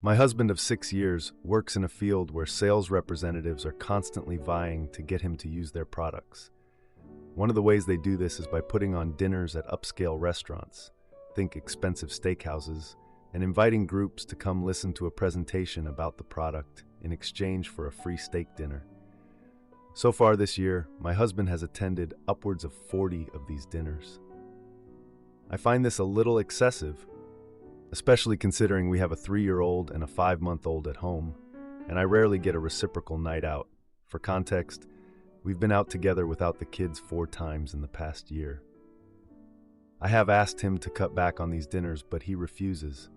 My husband of 6 years works in a field where sales representatives are constantly vying to get him to use their products. One of the ways they do this is by putting on dinners at upscale restaurants, think expensive steakhouses, and inviting groups to come listen to a presentation about the product in exchange for a free steak dinner. So far this year, my husband has attended upwards of 40 of these dinners. I find this a little excessive, especially considering we have a 3-year-old and a 5-month-old at home, and I rarely get a reciprocal night out. For context, we've been out together without the kids 4 times in the past year. I have asked him to cut back on these dinners, but he refuses,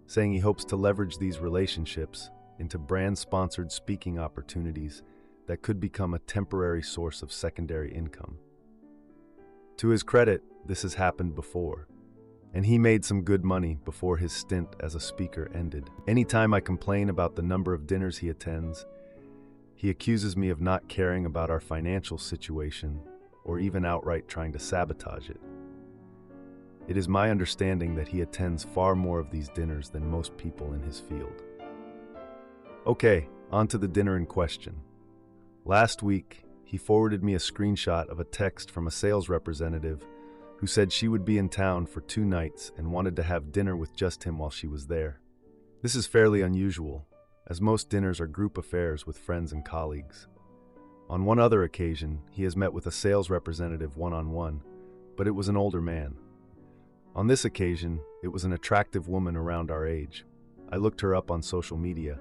saying he hopes to leverage these relationships into brand-sponsored speaking opportunities that could become a temporary source of secondary income. To his credit, this has happened before, and he made some good money before his stint as a speaker ended. Anytime I complain about the number of dinners he attends, he accuses me of not caring about our financial situation or even outright trying to sabotage it. It is my understanding that he attends far more of these dinners than most people in his field. Okay, on to the dinner in question. Last week, he forwarded me a screenshot of a text from a sales representative who said she would be in town for 2 nights and wanted to have dinner with just him while she was there. This is fairly unusual, as most dinners are group affairs with friends and colleagues. On one other occasion, he has met with a sales representative one-on-one, but it was an older man. On this occasion, it was an attractive woman around our age. I looked her up on social media.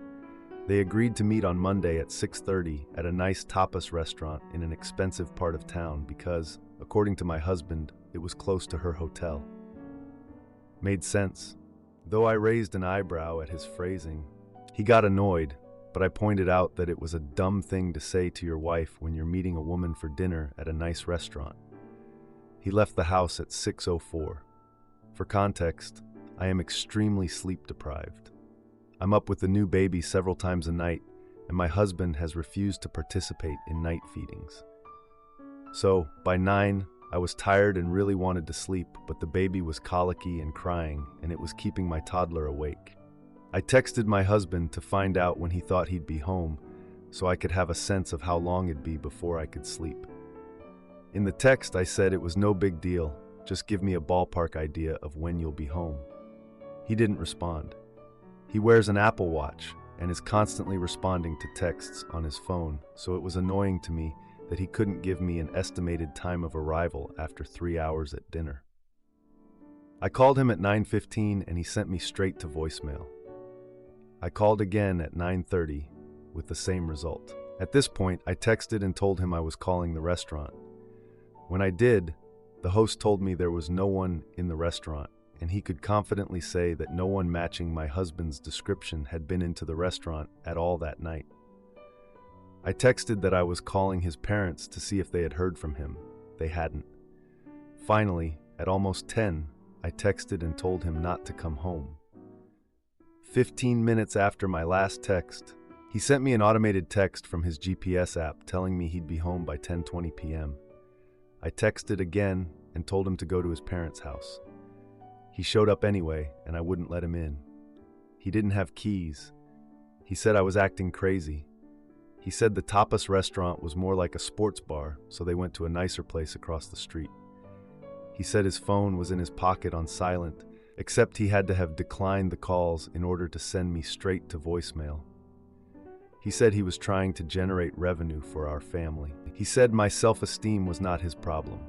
They agreed to meet on Monday at 6:30 at a nice tapas restaurant in an expensive part of town because, according to my husband, it was close to her hotel. Made sense. Though I raised an eyebrow at his phrasing, he got annoyed, but I pointed out that it was a dumb thing to say to your wife when you're meeting a woman for dinner at a nice restaurant. He left the house at 6:04. For context, I am extremely sleep deprived. I'm up with the new baby several times a night, and my husband has refused to participate in night feedings. So, by 9, I was tired and really wanted to sleep, but the baby was colicky and crying, and it was keeping my toddler awake. I texted my husband to find out when he thought he'd be home, so I could have a sense of how long it'd be before I could sleep. In the text, I said it was no big deal, just give me a ballpark idea of when you'll be home. He didn't respond. He wears an Apple Watch and is constantly responding to texts on his phone, so it was annoying to me that he couldn't give me an estimated time of arrival after 3 hours at dinner. I called him at 9:15 and he sent me straight to voicemail. I called again at 9:30 with the same result. At this point, I texted and told him I was calling the restaurant. When I did, the host told me there was no one in the restaurant, and he could confidently say that no one matching my husband's description had been into the restaurant at all that night. I texted that I was calling his parents to see if they had heard from him. They hadn't. Finally, at almost 10, I texted and told him not to come home. 15 minutes after my last text, he sent me an automated text from his GPS app telling me he'd be home by 10:20 p.m. I texted again and told him to go to his parents' house. He showed up anyway, and I wouldn't let him in. He didn't have keys. He said I was acting crazy. He said the tapas restaurant was more like a sports bar, so they went to a nicer place across the street. He said his phone was in his pocket on silent, except he had to have declined the calls in order to send me straight to voicemail. He said he was trying to generate revenue for our family. He said my self-esteem was not his problem.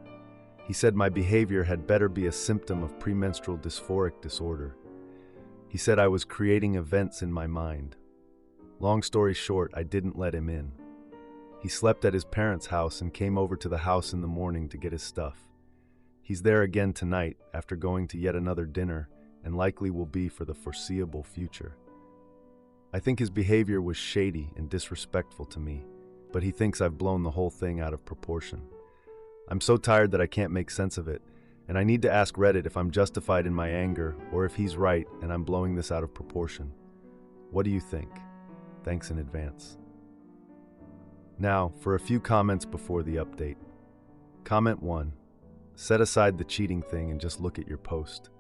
He said my behavior had better be a symptom of premenstrual dysphoric disorder. He said I was creating events in my mind. Long story short, I didn't let him in. He slept at his parents' house and came over to the house in the morning to get his stuff. He's there again tonight after going to yet another dinner and likely will be for the foreseeable future. I think his behavior was shady and disrespectful to me, but he thinks I've blown the whole thing out of proportion. I'm so tired that I can't make sense of it, and I need to ask Reddit if I'm justified in my anger or if he's right and I'm blowing this out of proportion. What do you think? Thanks in advance. Now, for a few comments before the update. Comment 1. Set aside the cheating thing and just look at your post.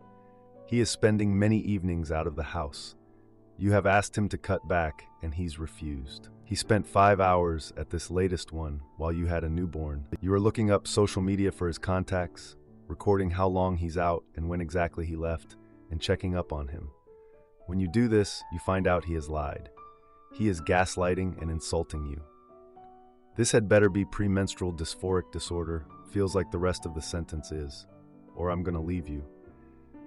He is spending many evenings out of the house. You have asked him to cut back, and he's refused. He spent 5 hours at this latest one while you had a newborn. You are looking up social media for his contacts, recording how long he's out and when exactly he left, and checking up on him. When you do this, you find out he has lied. He is gaslighting and insulting you. This had better be premenstrual dysphoric disorder, feels like the rest of the sentence is, or I'm gonna leave you.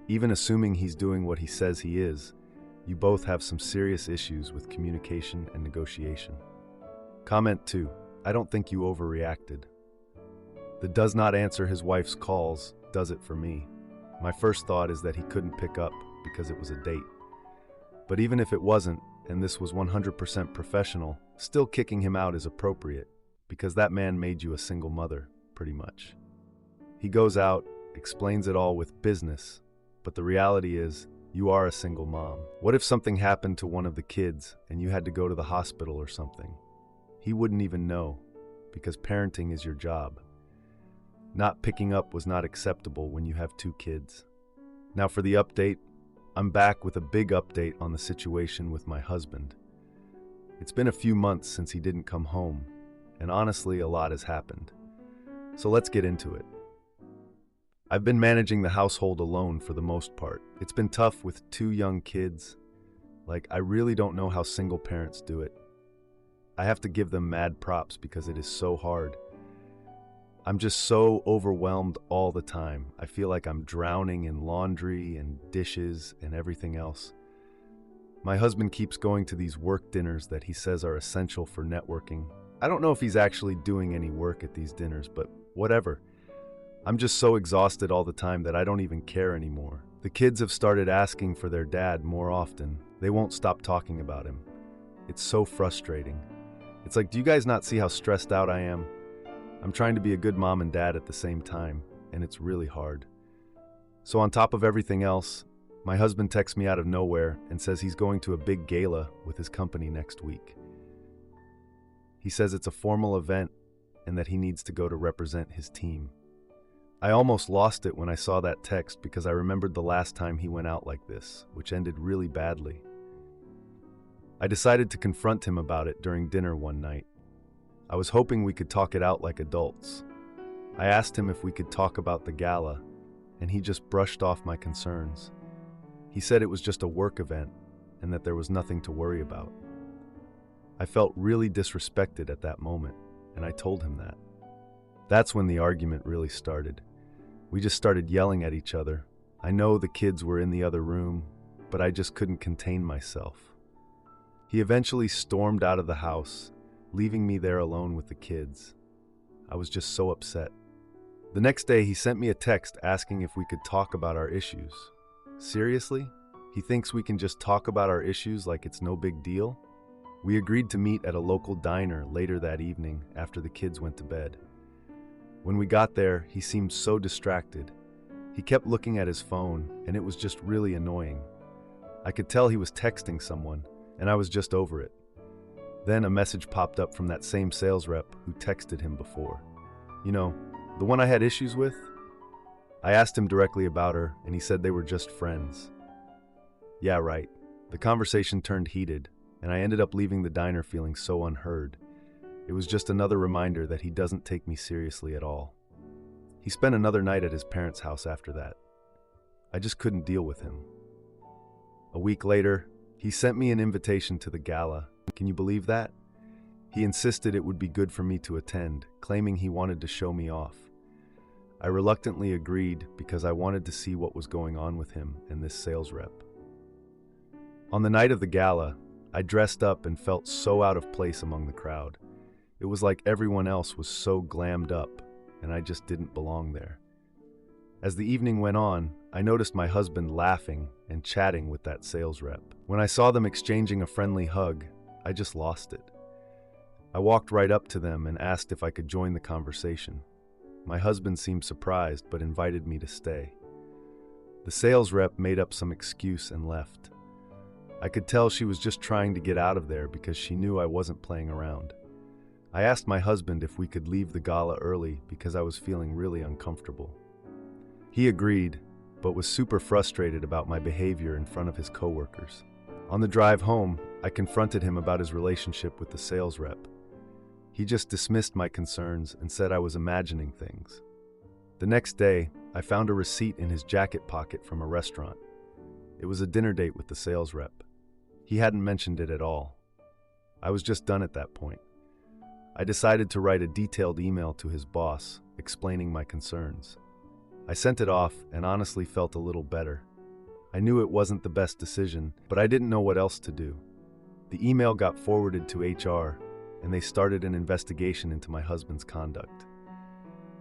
Even assuming he's doing what he says he is, you both have some serious issues with communication and negotiation. Comment 2. I don't think you overreacted. The does not answer his wife's calls does it for me. My first thought is that he couldn't pick up because it was a date. But even if it wasn't, and this was 100% professional, still kicking him out is appropriate, because that man made you a single mother, pretty much. He goes out, explains it all with business, but the reality is, you are a single mom. What if something happened to one of the kids and you had to go to the hospital or something? He wouldn't even know, because parenting is your job. Not picking up was not acceptable when you have 2 kids. Now for the update, I'm back with a big update on the situation with my husband. It's been a few months since he didn't come home, and honestly, a lot has happened. So let's get into it. I've been managing the household alone for the most part. It's been tough with 2 young kids. I really don't know how single parents do it. I have to give them mad props because it is so hard. I'm just so overwhelmed all the time. I feel like I'm drowning in laundry and dishes and everything else. My husband keeps going to these work dinners that he says are essential for networking. I don't know if he's actually doing any work at these dinners, but whatever. I'm just so exhausted all the time that I don't even care anymore. The kids have started asking for their dad more often. They won't stop talking about him. It's so frustrating. It's like, do you guys not see how stressed out I am? I'm trying to be a good mom and dad at the same time, and it's really hard. So on top of everything else, my husband texts me out of nowhere and says he's going to a big gala with his company next week. He says it's a formal event and that he needs to go to represent his team. I almost lost it when I saw that text because I remembered the last time he went out like this, which ended really badly. I decided to confront him about it during dinner one night. I was hoping we could talk it out like adults. I asked him if we could talk about the gala, and he just brushed off my concerns. He said it was just a work event and that there was nothing to worry about. I felt really disrespected at that moment, and I told him that. That's when the argument really started. We just started yelling at each other. I know the kids were in the other room, but I just couldn't contain myself. He eventually stormed out of the house, leaving me there alone with the kids. I was just so upset. The next day, he sent me a text asking if we could talk about our issues. Seriously? He thinks we can just talk about our issues like it's no big deal? We agreed to meet at a local diner later that evening after the kids went to bed. When we got there, he seemed so distracted. He kept looking at his phone, and it was just really annoying. I could tell he was texting someone, and I was just over it. Then a message popped up from that same sales rep who texted him before. You know, the one I had issues with? I asked him directly about her, and he said they were just friends. Yeah, right. The conversation turned heated, and I ended up leaving the diner feeling so unheard. It was just another reminder that he doesn't take me seriously at all. He spent another night at his parents' house after that. I just couldn't deal with him. A week later, he sent me an invitation to the gala. Can you believe that? He insisted it would be good for me to attend, claiming he wanted to show me off. I reluctantly agreed because I wanted to see what was going on with him and this sales rep. On the night of the gala, I dressed up and felt so out of place among the crowd. It was like everyone else was so glammed up, and I just didn't belong there. As the evening went on, I noticed my husband laughing and chatting with that sales rep. When I saw them exchanging a friendly hug, I just lost it. I walked right up to them and asked if I could join the conversation. My husband seemed surprised but invited me to stay. The sales rep made up some excuse and left. I could tell she was just trying to get out of there because she knew I wasn't playing around. I asked my husband if we could leave the gala early because I was feeling really uncomfortable. He agreed, but was super frustrated about my behavior in front of his coworkers. On the drive home, I confronted him about his relationship with the sales rep. He just dismissed my concerns and said I was imagining things. The next day, I found a receipt in his jacket pocket from a restaurant. It was a dinner date with the sales rep. He hadn't mentioned it at all. I was just done at that point. I decided to write a detailed email to his boss, explaining my concerns. I sent it off and honestly felt a little better. I knew it wasn't the best decision, but I didn't know what else to do. The email got forwarded to HR, and they started an investigation into my husband's conduct.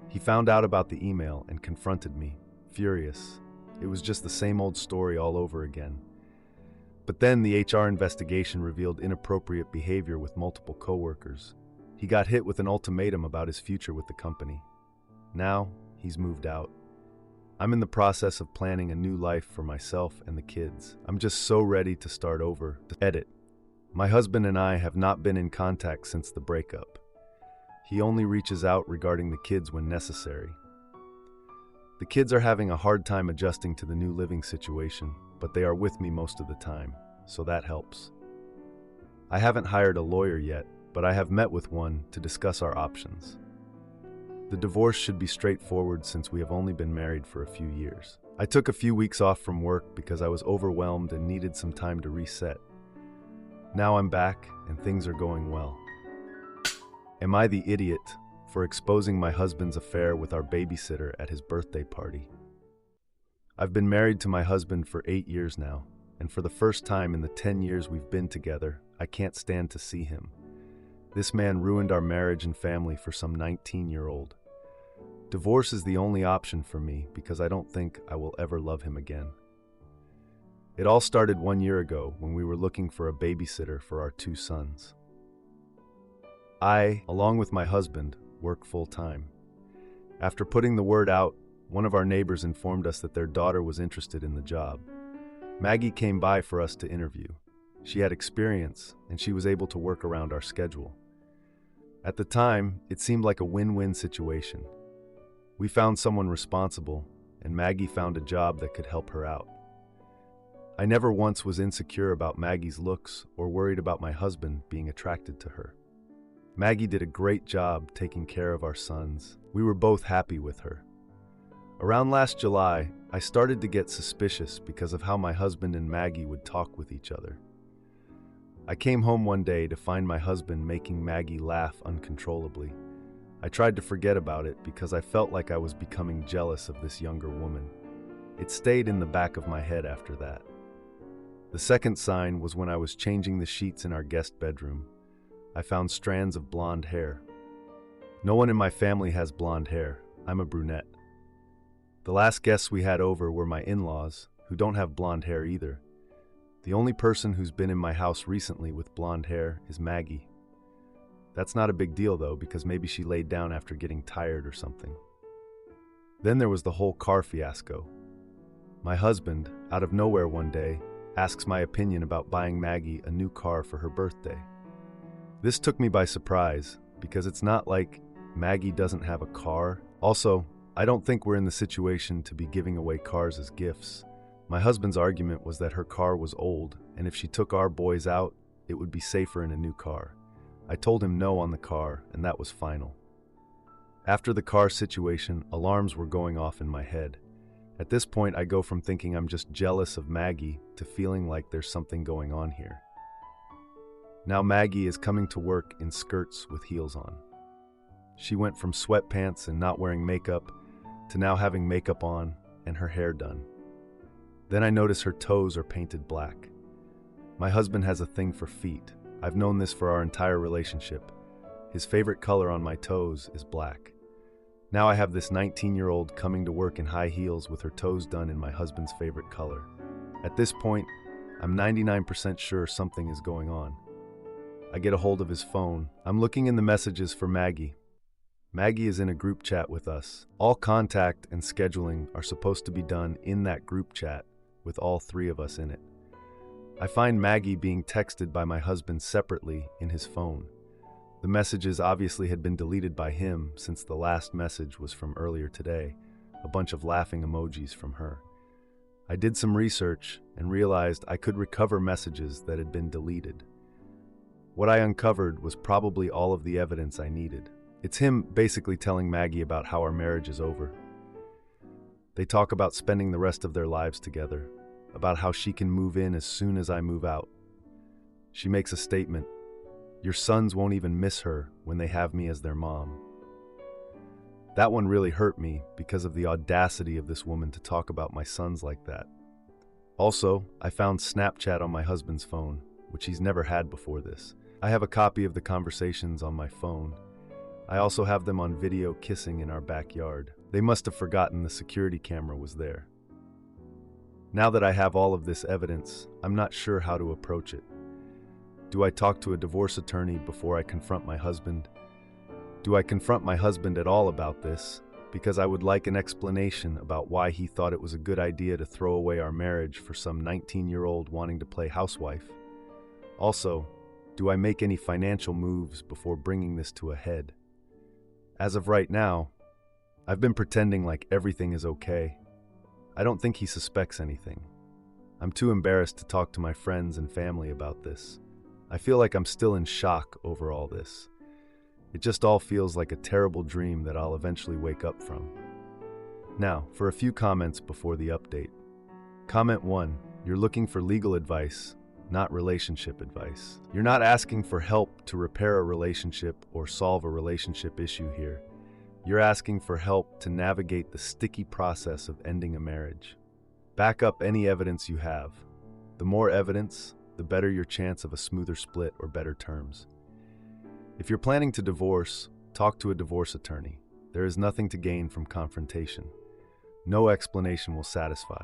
He found out about the email and confronted me, furious. It was just the same old story all over again. But then the HR investigation revealed inappropriate behavior with multiple coworkers. He got hit with an ultimatum about his future with the company. Now, he's moved out. I'm in the process of planning a new life for myself and the kids. I'm just so ready to start over. Edit. My husband and I have not been in contact since the breakup. He only reaches out regarding the kids when necessary. The kids are having a hard time adjusting to the new living situation, but they are with me most of the time, so that helps. I haven't hired a lawyer yet, but I have met with one to discuss our options. The divorce should be straightforward since we have only been married for a few years. I took a few weeks off from work because I was overwhelmed and needed some time to reset. Now I'm back and things are going well. Am I the idiot for exposing my husband's affair with our babysitter at his birthday party? I've been married to my husband for 8 years now, and for the first time in the 10 years we've been together, I can't stand to see him. This man ruined our marriage and family for some 19-year-old. Divorce is the only option for me because I don't think I will ever love him again. It all started 1 year ago when we were looking for a babysitter for our 2 sons. I, along with my husband, work full-time. After putting the word out, one of our neighbors informed us that their daughter was interested in the job. Maggie came by for us to interview. She had experience, and she was able to work around our schedule. At the time, it seemed like a win-win situation. We found someone responsible, and Maggie found a job that could help her out. I never once was insecure about Maggie's looks or worried about my husband being attracted to her. Maggie did a great job taking care of our sons. We were both happy with her. Around last July, I started to get suspicious because of how my husband and Maggie would talk with each other. I came home one day to find my husband making Maggie laugh uncontrollably. I tried to forget about it because I felt like I was becoming jealous of this younger woman. It stayed in the back of my head after that. The second sign was when I was changing the sheets in our guest bedroom. I found strands of blonde hair. No one in my family has blonde hair. I'm a brunette. The last guests we had over were my in-laws, who don't have blonde hair either. The only person who's been in my house recently with blonde hair is Maggie. That's not a big deal though, because maybe she laid down after getting tired or something. Then there was the whole car fiasco. My husband, out of nowhere one day, asks my opinion about buying Maggie a new car for her birthday. This took me by surprise, because it's not like Maggie doesn't have a car. Also, I don't think we're in the situation to be giving away cars as gifts. My husband's argument was that her car was old, and if she took our boys out, it would be safer in a new car. I told him no on the car, and that was final. After the car situation, alarms were going off in my head. At this point, I go from thinking I'm just jealous of Maggie to feeling like there's something going on here. Now Maggie is coming to work in skirts with heels on. She went from sweatpants and not wearing makeup to now having makeup on and her hair done. Then I notice her toes are painted black. My husband has a thing for feet. I've known this for our entire relationship. His favorite color on my toes is black. Now I have this 19-year-old coming to work in high heels with her toes done in my husband's favorite color. At this point, I'm 99% sure something is going on. I get a hold of his phone. I'm looking in the messages for Maggie. Maggie is in a group chat with us. All contact and scheduling are supposed to be done in that group chat with all 3 of us in it. I find Maggie being texted by my husband separately in his phone. The messages obviously had been deleted by him since the last message was from earlier today, a bunch of laughing emojis from her. I did some research and realized I could recover messages that had been deleted. What I uncovered was probably all of the evidence I needed. It's him basically telling Maggie about how our marriage is over. They talk about spending the rest of their lives together, about how she can move in as soon as I move out. She makes a statement, "Your sons won't even miss her when they have me as their mom." That one really hurt me because of the audacity of this woman to talk about my sons like that. Also, I found Snapchat on my husband's phone, which he's never had before this. I have a copy of the conversations on my phone. I also have them on video kissing in our backyard. They must have forgotten the security camera was there. Now that I have all of this evidence, I'm not sure how to approach it. Do I talk to a divorce attorney before I confront my husband? Do I confront my husband at all about this? Because I would like an explanation about why he thought it was a good idea to throw away our marriage for some 19-year-old wanting to play housewife. Also, do I make any financial moves before bringing this to a head? As of right now, I've been pretending like everything is okay. I don't think he suspects anything. I'm too embarrassed to talk to my friends and family about this. I feel like I'm still in shock over all this. It just all feels like a terrible dream that I'll eventually wake up from. Now, for a few comments before the update. Comment 1, you're looking for legal advice, not relationship advice. You're not asking for help to repair a relationship or solve a relationship issue here. You're asking for help to navigate the sticky process of ending a marriage. Back up any evidence you have. The more evidence, the better your chance of a smoother split or better terms. If you're planning to divorce, talk to a divorce attorney. There is nothing to gain from confrontation. No explanation will satisfy.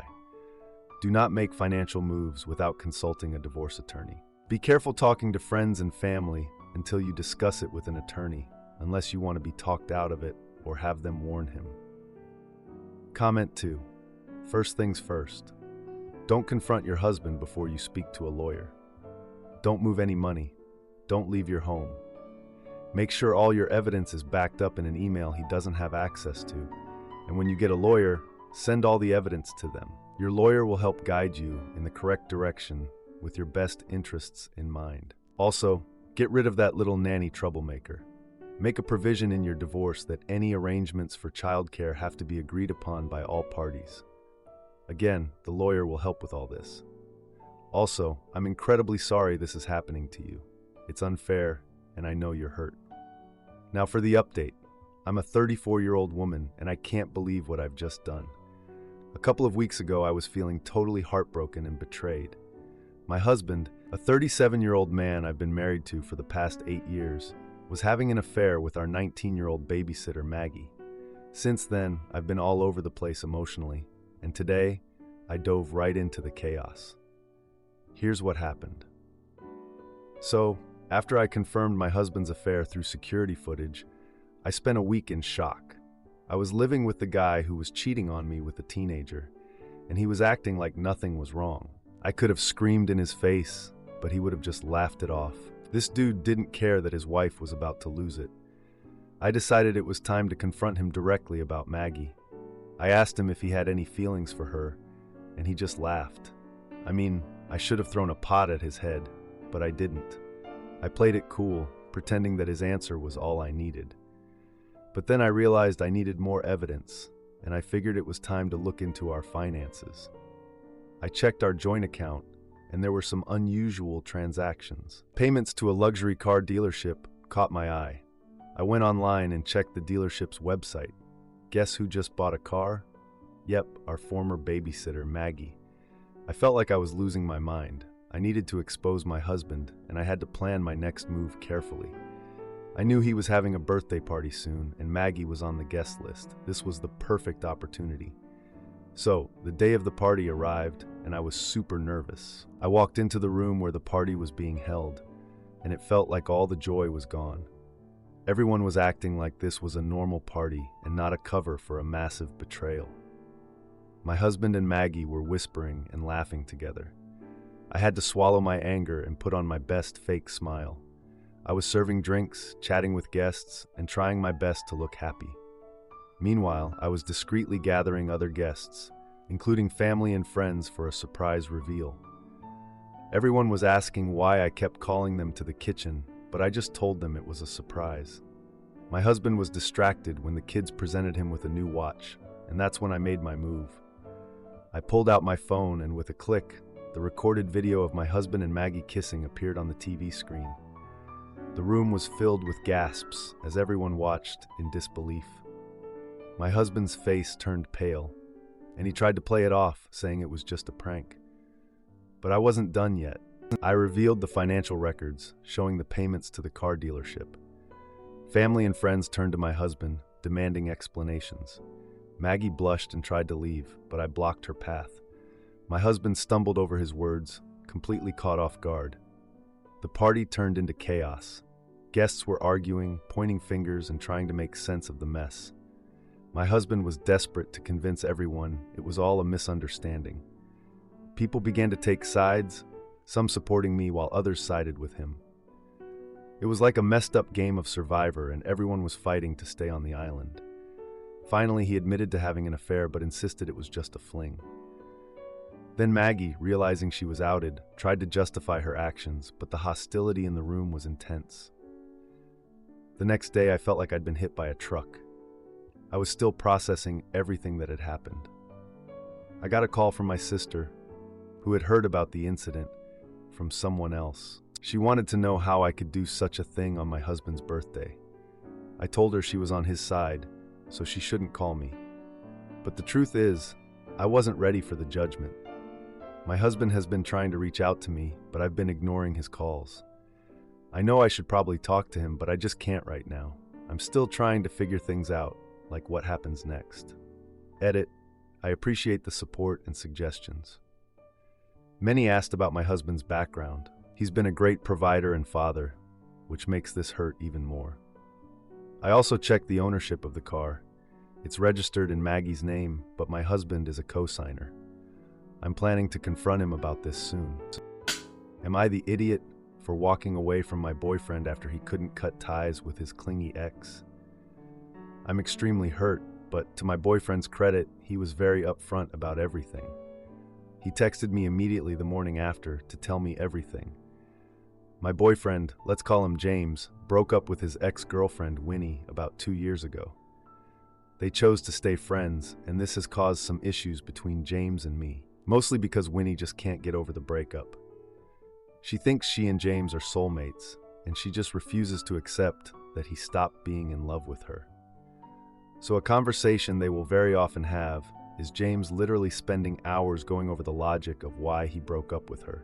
Do not make financial moves without consulting a divorce attorney. Be careful talking to friends and family until you discuss it with an attorney, unless you want to be talked out of it or have them warn him. Comment 2. First things first. Don't confront your husband before you speak to a lawyer. Don't move any money. Don't leave your home. Make sure all your evidence is backed up in an email he doesn't have access to. And when you get a lawyer, send all the evidence to them. Your lawyer will help guide you in the correct direction with your best interests in mind. Also, get rid of that little nanny troublemaker. Make a provision in your divorce that any arrangements for childcare have to be agreed upon by all parties. Again, the lawyer will help with all this. Also, I'm incredibly sorry this is happening to you. It's unfair, and I know you're hurt. Now for the update. I'm a 34-year-old woman, and I can't believe what I've just done. A couple of weeks ago, I was feeling totally heartbroken and betrayed. My husband, a 37-year-old man I've been married to for the past 8 years, was having an affair with our 19-year-old babysitter, Maggie. Since then, I've been all over the place emotionally, and today, I dove right into the chaos. Here's what happened. So, after I confirmed my husband's affair through security footage, I spent a week in shock. I was living with the guy who was cheating on me with a teenager, and he was acting like nothing was wrong. I could have screamed in his face, but he would have just laughed it off. This dude didn't care that his wife was about to lose it. I decided it was time to confront him directly about Maggie. I asked him if he had any feelings for her, and he just laughed. I mean, I should have thrown a pot at his head, but I didn't. I played it cool, pretending that his answer was all I needed. But then I realized I needed more evidence, and I figured it was time to look into our finances. I checked our joint account, and there were some unusual transactions. Payments to a luxury car dealership caught my eye. I went online and checked the dealership's website. Guess who just bought a car? Yep, our former babysitter, Maggie. I felt like I was losing my mind. I needed to expose my husband, and I had to plan my next move carefully. I knew he was having a birthday party soon, and Maggie was on the guest list. This was the perfect opportunity. So, the day of the party arrived, and I was super nervous. I walked into the room where the party was being held, and it felt like all the joy was gone. Everyone was acting like this was a normal party and not a cover for a massive betrayal. My husband and Maggie were whispering and laughing together. I had to swallow my anger and put on my best fake smile. I was serving drinks, chatting with guests, and trying my best to look happy. Meanwhile, I was discreetly gathering other guests, including family and friends, for a surprise reveal. Everyone was asking why I kept calling them to the kitchen, but I just told them it was a surprise. My husband was distracted when the kids presented him with a new watch, and that's when I made my move. I pulled out my phone, and with a click, the recorded video of my husband and Maggie kissing appeared on the TV screen. The room was filled with gasps as everyone watched in disbelief. My husband's face turned pale, and he tried to play it off, saying it was just a prank. But I wasn't done yet. I revealed the financial records, showing the payments to the car dealership. Family and friends turned to my husband, demanding explanations. Maggie blushed and tried to leave, but I blocked her path. My husband stumbled over his words, completely caught off guard. The party turned into chaos. Guests were arguing, pointing fingers, and trying to make sense of the mess. My husband was desperate to convince everyone it was all a misunderstanding. People began to take sides, some supporting me while others sided with him. It was like a messed up game of Survivor, and everyone was fighting to stay on the island. Finally, he admitted to having an affair but insisted it was just a fling. Then Maggie, realizing she was outed, tried to justify her actions, but the hostility in the room was intense. The next day, I felt like I'd been hit by a truck. I was still processing everything that had happened. I got a call from my sister, who had heard about the incident from someone else. She wanted to know how I could do such a thing on my husband's birthday. I told her she was on his side, so she shouldn't call me. But the truth is, I wasn't ready for the judgment. My husband has been trying to reach out to me, but I've been ignoring his calls. I know I should probably talk to him, but I just can't right now. I'm still trying to figure things out, like what happens next. Edit. I appreciate the support and suggestions. Many asked about my husband's background. He's been a great provider and father, which makes this hurt even more. I also checked the ownership of the car. It's registered in Maggie's name, but my husband is a co-signer. I'm planning to confront him about this soon. Am I the idiot for walking away from my boyfriend after he couldn't cut ties with his clingy ex? I'm extremely hurt, but to my boyfriend's credit, he was very upfront about everything. He texted me immediately the morning after to tell me everything. My boyfriend, let's call him James, broke up with his ex-girlfriend Winnie about 2 years ago. They chose to stay friends, and this has caused some issues between James and me. Mostly because Winnie just can't get over the breakup. She thinks she and James are soulmates, and she just refuses to accept that he stopped being in love with her. So a conversation they will very often have is James literally spending hours going over the logic of why he broke up with her.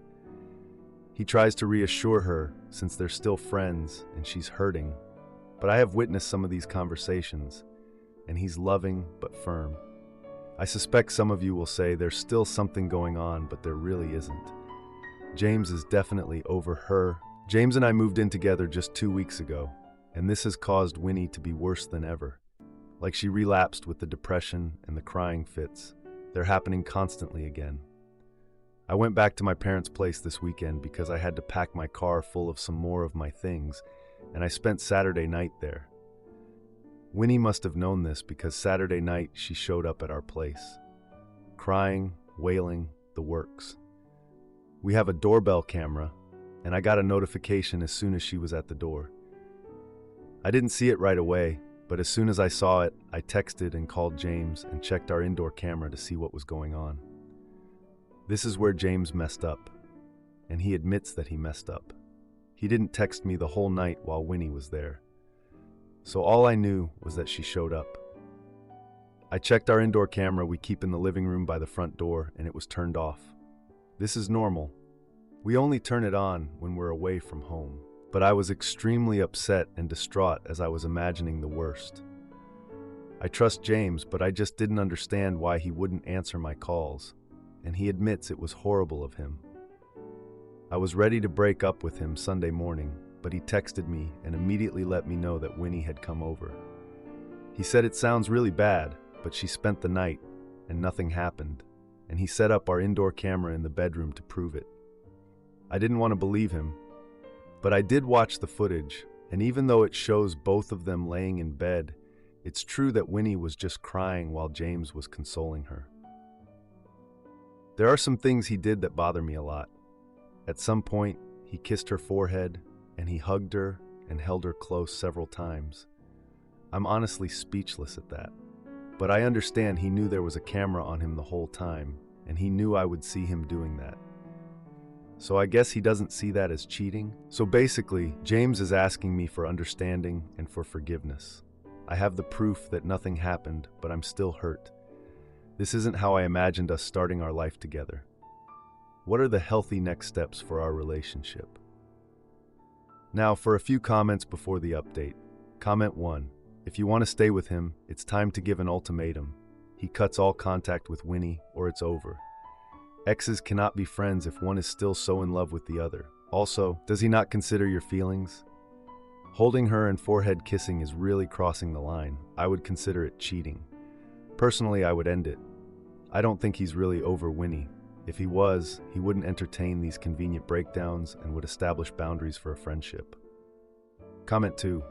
He tries to reassure her since they're still friends and she's hurting, but I have witnessed some of these conversations, and he's loving but firm. I suspect some of you will say there's still something going on, but there really isn't. James is definitely over her. James and I moved in together just 2 weeks ago, and this has caused Winnie to be worse than ever. Like she relapsed with the depression and the crying fits. They're happening constantly again. I went back to my parents' place this weekend because I had to pack my car full of some more of my things, and I spent Saturday night there. Winnie must have known this because Saturday night she showed up at our place. Crying, wailing, the works. We have a doorbell camera, and I got a notification as soon as she was at the door. I didn't see it right away, but as soon as I saw it, I texted and called James and checked our indoor camera to see what was going on. This is where James messed up, and he admits that he messed up. He didn't text me the whole night while Winnie was there. So all I knew was that she showed up. I checked our indoor camera we keep in the living room by the front door, and it was turned off. This is normal. We only turn it on when we're away from home. But I was extremely upset and distraught as I was imagining the worst. I trust James, but I just didn't understand why he wouldn't answer my calls, and he admits it was horrible of him. I was ready to break up with him Sunday morning, but he texted me and immediately let me know that Winnie had come over. He said it sounds really bad, but she spent the night and nothing happened, and he set up our indoor camera in the bedroom to prove it. I didn't want to believe him, but I did watch the footage, and even though it shows both of them laying in bed, it's true that Winnie was just crying while James was consoling her. There are some things he did that bother me a lot. At some point, he kissed her forehead, and he hugged her and held her close several times. I'm honestly speechless at that. But I understand he knew there was a camera on him the whole time, and he knew I would see him doing that. So I guess he doesn't see that as cheating. So basically, James is asking me for understanding and for forgiveness. I have the proof that nothing happened, but I'm still hurt. This isn't how I imagined us starting our life together. What are the healthy next steps for our relationship? Now, for a few comments before the update. Comment 1. If you want to stay with him, it's time to give an ultimatum. He cuts all contact with Winnie, or it's over. Exes cannot be friends if one is still so in love with the other. Also, does he not consider your feelings? Holding her and forehead kissing is really crossing the line. I would consider it cheating. Personally, I would end it. I don't think he's really over Winnie. If he was, he wouldn't entertain these convenient breakdowns and would establish boundaries for a friendship. Comment 2.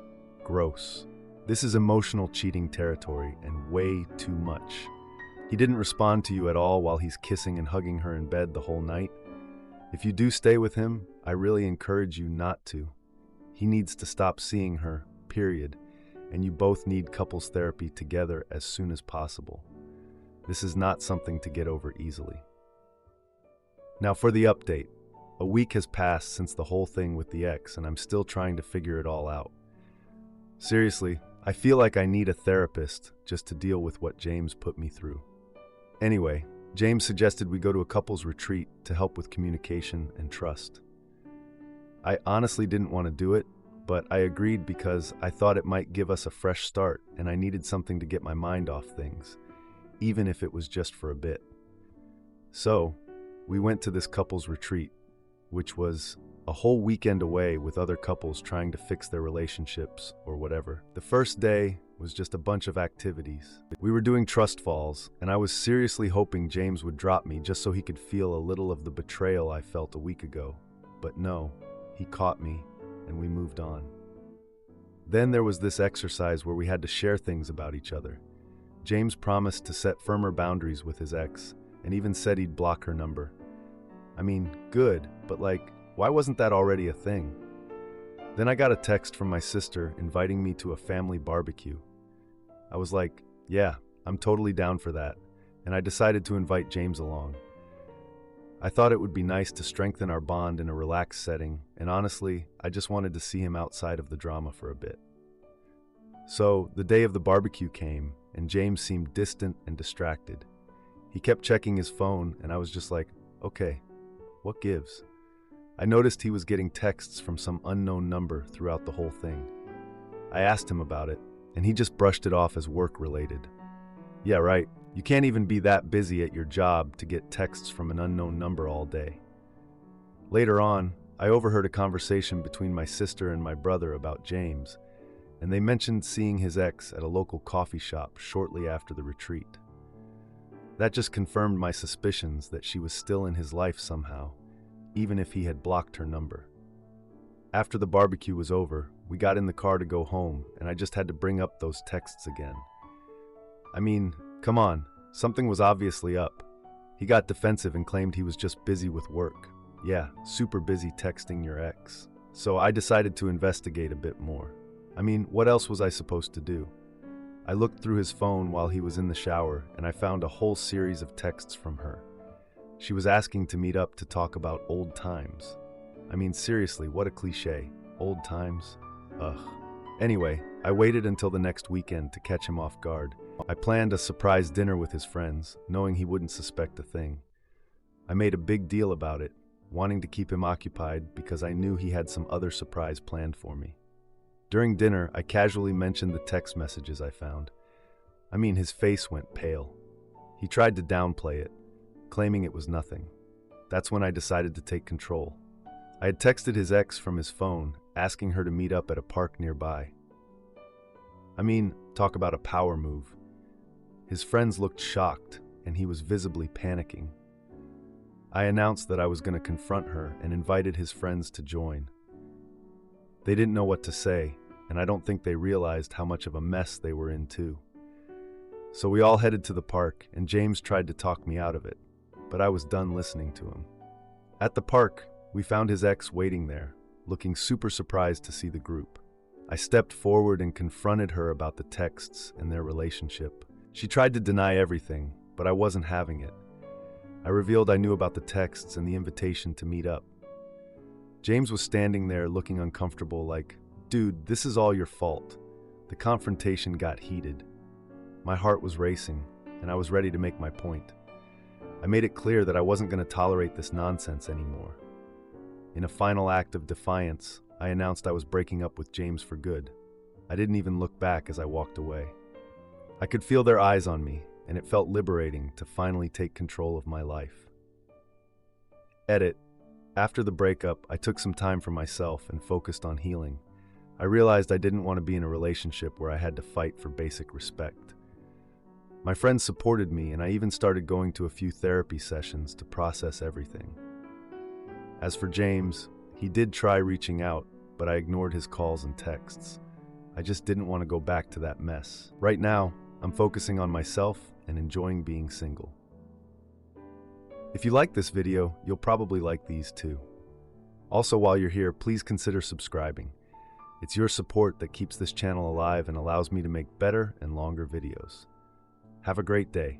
Gross. This is emotional cheating territory and way too much. He didn't respond to you at all while he's kissing and hugging her in bed the whole night. If you do stay with him, I really encourage you not to. He needs to stop seeing her, period, and you both need couples therapy together as soon as possible. This is not something to get over easily. Now for the update. A week has passed since the whole thing with the ex, and I'm still trying to figure it all out. Seriously, I feel like I need a therapist just to deal with what James put me through. Anyway, James suggested we go to a couples retreat to help with communication and trust. I honestly didn't want to do it, but I agreed because I thought it might give us a fresh start and I needed something to get my mind off things, even if it was just for a bit. So, we went to this couples retreat, which was a whole weekend away with other couples trying to fix their relationships or whatever. The first day was just a bunch of activities. We were doing trust falls, and I was seriously hoping James would drop me just so he could feel a little of the betrayal I felt a week ago. But no, he caught me, and we moved on. Then there was this exercise where we had to share things about each other. James promised to set firmer boundaries with his ex, and even said he'd block her number. I mean, good, but why wasn't that already a thing? Then I got a text from my sister inviting me to a family barbecue. I was like, yeah, I'm totally down for that, and I decided to invite James along. I thought it would be nice to strengthen our bond in a relaxed setting, and honestly, I just wanted to see him outside of the drama for a bit. So, the day of the barbecue came, and James seemed distant and distracted. He kept checking his phone, and I was just like, okay, what gives? I noticed he was getting texts from some unknown number throughout the whole thing. I asked him about it, and he just brushed it off as work-related. Yeah, right. You can't even be that busy at your job to get texts from an unknown number all day. Later on, I overheard a conversation between my sister and my brother about James, and they mentioned seeing his ex at a local coffee shop shortly after the retreat. That just confirmed my suspicions that she was still in his life somehow, even if he had blocked her number. After the barbecue was over, we got in the car to go home, and I just had to bring up those texts again. I mean, come on, something was obviously up. He got defensive and claimed he was just busy with work. Yeah, super busy texting your ex. So I decided to investigate a bit more. I mean, what else was I supposed to do? I looked through his phone while he was in the shower, and I found a whole series of texts from her. She was asking to meet up to talk about old times. I mean, seriously, what a cliche. Old times? Ugh. Anyway, I waited until the next weekend to catch him off guard. I planned a surprise dinner with his friends, knowing he wouldn't suspect a thing. I made a big deal about it, wanting to keep him occupied because I knew he had some other surprise planned for me. During dinner, I casually mentioned the text messages I found. I mean, his face went pale. He tried to downplay it, claiming it was nothing. That's when I decided to take control. I had texted his ex from his phone, asking her to meet up at a park nearby. I mean, talk about a power move. His friends looked shocked, and he was visibly panicking. I announced that I was going to confront her and invited his friends to join. They didn't know what to say, and I don't think they realized how much of a mess they were in too. So we all headed to the park, and James tried to talk me out of it. but I was done listening to him. At the park, we found his ex waiting there, looking super surprised to see the group. I stepped forward and confronted her about the texts and their relationship. She tried to deny everything, but I wasn't having it. I revealed I knew about the texts and the invitation to meet up. James was standing there looking uncomfortable like, "Dude, this is all your fault." The confrontation got heated. My heart was racing, and I was ready to make my point. I made it clear that I wasn't going to tolerate this nonsense anymore. In a final act of defiance, I announced I was breaking up with James for good. I didn't even look back as I walked away. I could feel their eyes on me, and it felt liberating to finally take control of my life. Edit. After the breakup, I took some time for myself and focused on healing. I realized I didn't want to be in a relationship where I had to fight for basic respect. My friends supported me, and I even started going to a few therapy sessions to process everything. As for James, he did try reaching out, but I ignored his calls and texts. I just didn't want to go back to that mess. Right now, I'm focusing on myself and enjoying being single. If you like this video, you'll probably like these too. Also, while you're here, please consider subscribing. It's your support that keeps this channel alive and allows me to make better and longer videos. Have a great day.